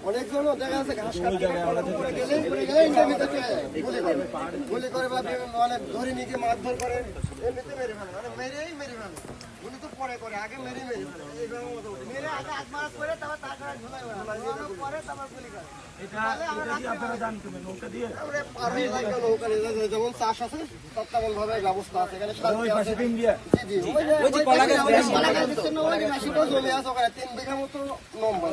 অনেকজন দেখা যাচ্ছে ঘাস গুলি করে বা মানে ধরে নিয়ে মারধর করে এমনিতে মেরে ফেলে মানে মেরেই মেরে ফেলে উনি তো পরে করে আগে মেরে মেরে মেরে আগে আত্মহত্যা করে তারপর তার পরে তারপর গুলি করে যেমন চাষ আছে তৎকালীন ভাবে ব্যবস্থা আছে এখানে জমি আছে ওখানে 3 বিঘা মতো নম্বর।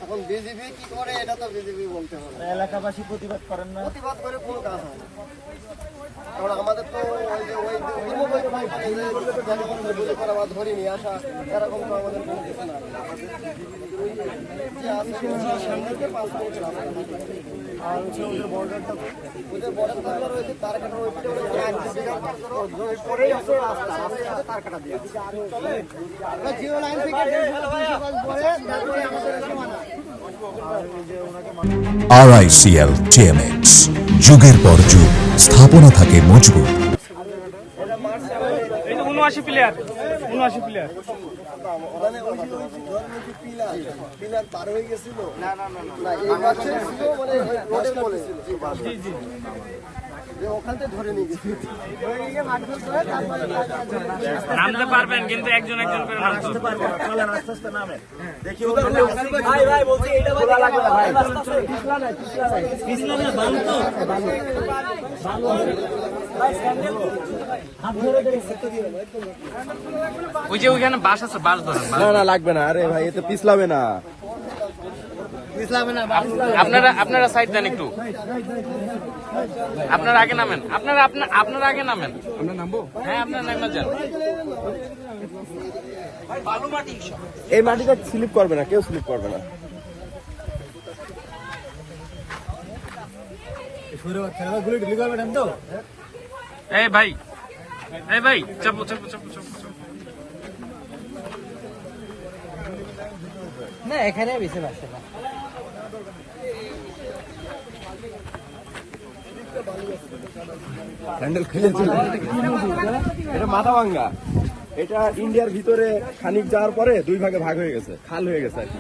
এখন বিজেপি কি করে এটা তো বিজেপি বলতে হবে। এলাকাবাসী প্রতিবাদ করেন না? প্রতিবাদ করে কোনো কাজ হয় না, কারণ আমাদের তো গুলি করা বা ধরে নিয়ে আসা এরকম তো আমাদের কোনো কিছু না। আর হচ্ছে ওদের বর্ডারটা ওদের বর্ডার রয়েছে তার কাটা পরেই আছে রাস্তা তার কাটা দিয়ে জিও লাইন থেকে RICL TMX যুগের পর যুগ স্থাপনা থাকে মজবুত। 79 প্লেয়ার 79 প্লেয়ার মানে ওই যে পিলার পার হয়ে গেছিল না এই পাশে ছিল মানে রোডের মনে জি জি ওখান থেকে ধরে নিয়ে গেছে নামতে পারবেন কিন্তু একজন একজন করে নামতে পারবেন। চলেন আস্তে আস্তে নামেন দেখি ভাই ভাই বলছি এটা ভাই লাগবে না ভাই পিছলা না পিছলা না বালু তো বালু ভাই স্যান্ডেল হাত ধরে ধরে সেট দিয়ে ওই যে ওখানে বাস আছে বাস ধরেন না না লাগবে না। আরে ভাই এতে পিছলাবে না আপনারা সাইড দেন একটু, আপনারা আগে নামেন, আপনারা আগে নামেন। আমরা নামবো? হ্যাঁ আপনারা নামেন যান। এই মাটিটা স্লিপ করবে না, কেউ স্লিপ করবে না। এই ভাই চাপো চাপো চাপো চাপো না এখানে বেশি বাসে না। হ্যান্ডেল খুলে চলে এটা মাথা ভাঙ্গা। এটা ইন্ডিয়ার ভিতরে খানিক যাওয়ার পরে 2 ভাগে ভাগ হয়ে গেছে, খাল হয়ে গেছে আর কি।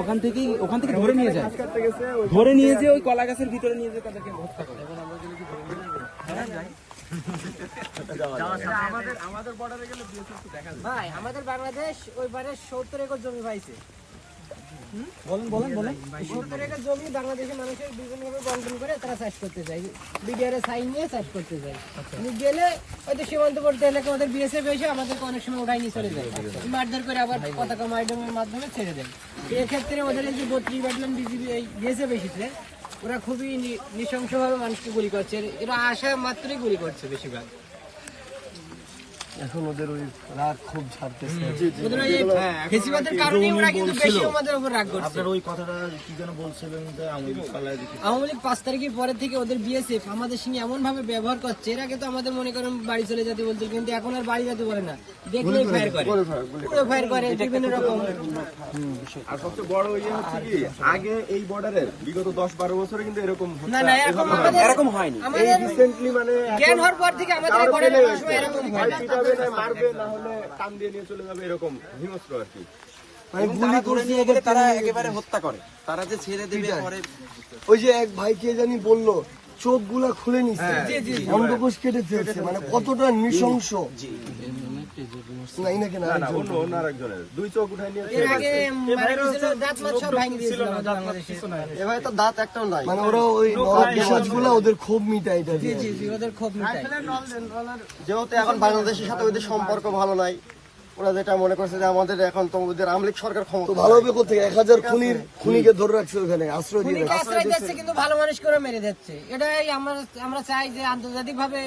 ওখান থেকে ধরে নিয়ে যায়, ধরে নিয়ে যে ওই কলা গাছের ভিতরে নিয়ে যায় তাদেরকে হত্যা করে। ভাই আমাদের বাংলাদেশ ওইবারে 70 একর জমি পাইছে। বলেন 70 একর জমি বাংলাদেশের মানুষের বিভিন্নভাবে বন্টন করে তারা চাষ করতে চায়, বিডিআর সাইন নিয়ে চাষ করতে চায়। গেলে হয়তো সীমান্তবর্তী এলাকা আমাদের বিএসএফ এসে আমাদেরকে অনেক সময় উঠাই নিয়ে চলে যায়, মারধর করে আবার পতাকা মাইডমের মাধ্যমে ছেড়ে দেয়। এক্ষেত্রে ওদের যে 32 ব্যাটালিয়ন বিজিবি এই বিএসএফ এসেছে, ওরা খুবই নৃশংসভাবে মানুষকে গুলি করছে। এরা আসা মাত্রই গুলি করছে বেশিরভাগ। এখন ওদের ওই রাগ খুব ছাড়তেছে। ফেসিবাদের কারণে ওরা কিন্তু বেশি আমাদের উপর রাগ করছে। আপনারা ওই কথাটা কি যেন বলছিলেন যে আওয়ামী লীগ 5 তারিখের পরে থেকে ওদের বিএসএফ আমাদের সঙ্গে এমন ভাবে ব্যবহার করছে, এর আগে তো আমাদের মনে করেন বাড়ি চলে যেতে বলতো, কিন্তু এখন আর বাড়ি যেতে পারে না, দেখলেই ফায়ার করে, পুরো ফায়ার করে বিভিন্ন রকম। আর সবচেয়ে বড় ইয়ে হচ্ছে কি, আগে এই বর্ডারের বিগত 10-12 বছরে কিন্তু এরকম না এরকম হয়নি। এই রিসেন্টলি মানে জ্ঞান হওয়ার পর থেকে আমাদের বর্ডারের সময় এরকম হয়। মারবে না হলে টান দিয়ে নিয়ে চলে যাবে, এরকম হিংস্র আর কি। মানে গুলি করে নিয়ে গেলে তারা একেবারে হত্যা করে, তারা যে ছেড়ে দেবে পরে। ওই যে এক ভাই কে জানি বললো চোখগুলা খুলে নিচ্ছে, অন্ধকোষ কেটে দিয়েছে, মানে কতটা নৃশংস। দাঁত একটাও নাই, মানে ওরা ওই গুলা ওদের ক্ষোভ মিটায়। যেহেতু এখন বাংলাদেশের সাথে ওদের সম্পর্ক ভালো নাই, ওরা যেটা মনে করছে যে আমাদের এখন তো ওদের আওয়ামী লীগ সরকার ক্ষমতা ভালো হবে কোথেকে 1000 খুনিকে ধরে রাখছে ওখানে, আশ্রয় দিয়ে দিচ্ছে, কিন্তু ভালো মানুষ করে মেরে দিচ্ছে। এটাই আমরা চাই যে আন্তর্জাতিক ভাবে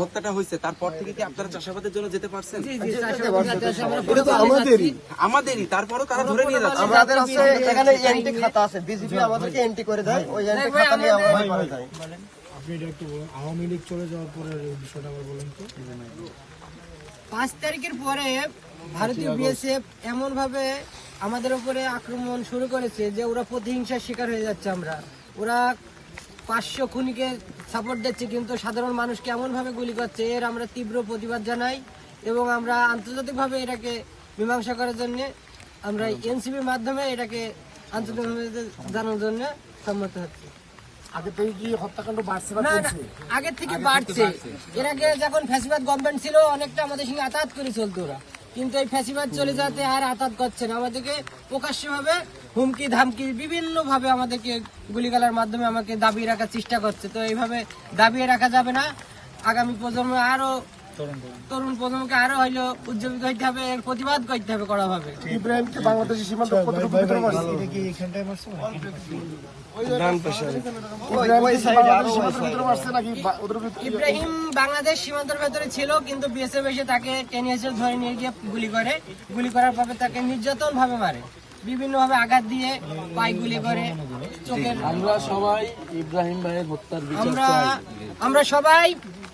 হত্যাটা হয়েছে। তারপর থেকে কি আপনারা চাষাবাদের জন্য যেতে পারছেন? আমাদেরই, তারপরও তারা ধরে নিয়ে যাচ্ছে। আমাদের এখানে এন্ট্রি খাতা আছে, বিজেপি আমাদেরকে এন্ট্রি করে দেয়, ওই এন্ট্রি খাতা নিয়ে আমরা যাই। আপনি এটা একটু বলুন, আওয়ামী লীগ চলে যাওয়ার পরে বিষয়টা আবার বলেন তো। 5 তারিখের পরে ভারতীয় বিএসএফ এমন ভাবে আমাদের উপরে আক্রমণ শুরু করেছে যে ওরা প্রতিহিংসার শিকার হয়ে যাচ্ছে আমরা। ওরা 500 খুনিকে সাপোর্ট দিচ্ছে কিন্তু সাধারণ মানুষকে এমন ভাবে গুলি করছে, এর আমরা তীব্র প্রতিবাদ জানাই এবং আমরা আন্তর্জাতিকভাবে এটাকে মীমাংসা করার জন্য আমরা এনসিবির মাধ্যমে এটাকে আন্তর্জাতিকভাবে জানানোর জন্য সম্মত হচ্ছি। আগে থেকে কি হত্যাকাণ্ড বাড়ছে না না, না, কমছে? আগের থেকে বাড়ছে। এর আগে যখন ফ্যাসিবাদ গভর্নমেন্ট ছিল অনেকটা আমাদের সঙ্গে আতাত করে চলতো ওরা, কিন্তু এই ফ্যাসিবাদ চলে যাতে আর আতাত করছে না, আমাদেরকে প্রকাশ্যভাবে হুমকি ধামকি বিভিন্ন ভাবে আমাদেরকে গুলিগালার মাধ্যমে আমাকে দাবিয়ে রাখার চেষ্টা করছে। তো এইভাবে দাবিয়ে রাখা যাবে না। আগামী প্রজন্ম আরো তরুণ প্রজন্মকে আরো হইলো উজ্জীবিত হইতে হবে, এর প্রতিবাদ করতে হবে কড়া ভাবে। ইব্রাহিমকে বাংলাদেশের সীমান্ত কতটুকু ভিতরে মারছে? ওই সাইডে আরো ওই সীমান্তের side ভিতরে এ। মারছে নাকি ওদের ভিতরে? ইব্রাহিম বাংলাদেশ সীমান্তের ভেতরে ছিল কিন্তু বিএসএফ এসে তাকে টেনে এসে ধরে নিয়ে গিয়ে গুলি করার পরে তাকে নির্যাতন ভাবে মারে, বিভিন্ন ভাবে আঘাত দিয়ে পায়ে গুলি করে চোখের। আমরা সবাই ইব্রাহিম ভাইয়ের হত্যার বিচার চাই আমরা সবাই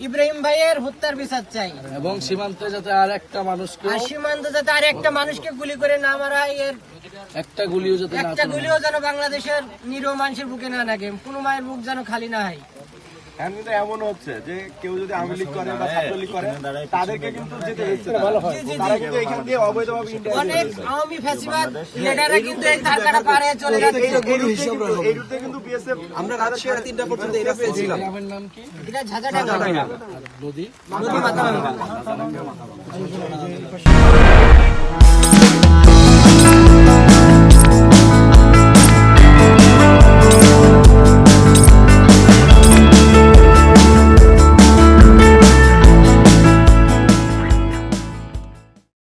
ইব্রাহিম ভাইয়ের হত্যার বিচার চাই এবং সীমান্তে যাতে আর একটা মানুষকে আর সীমান্ত যাতে আর একটা মানুষকে গুলি করে না মারা হয়, এর একটা গুলিও যাতে না একটা চলে। গুলিও যেন বাংলাদেশের নিরীহ মানুষের বুকে না লাগে, কোনো মায়ের বুক যেন খালি না হয়। এখন কিন্তু এমন হচ্ছে যে কেউ যদি আওয়ামী লীগ করে বা ছাত্রলীগ করে তাদেরকে কিন্তু যেতে দিচ্ছে না। জি, জি, তারা জি। কিন্তু এখান দিয়ে অবৈধভাবে ইন্ডিয়া অনেক আওয়ামী ফ্যাসিবাদ লিডাররা কিন্তু এই ধাক্কাটা পারে চলে যাচ্ছে। এই রুটে কিন্তু বিএসএফ আমরা রাত 3:30 পর্যন্ত এই রাস্তায় ছিলাম। গ্রামের নাম কি? এটা ঝাঁঝাটা নদী নদী মাথা ভাঙা।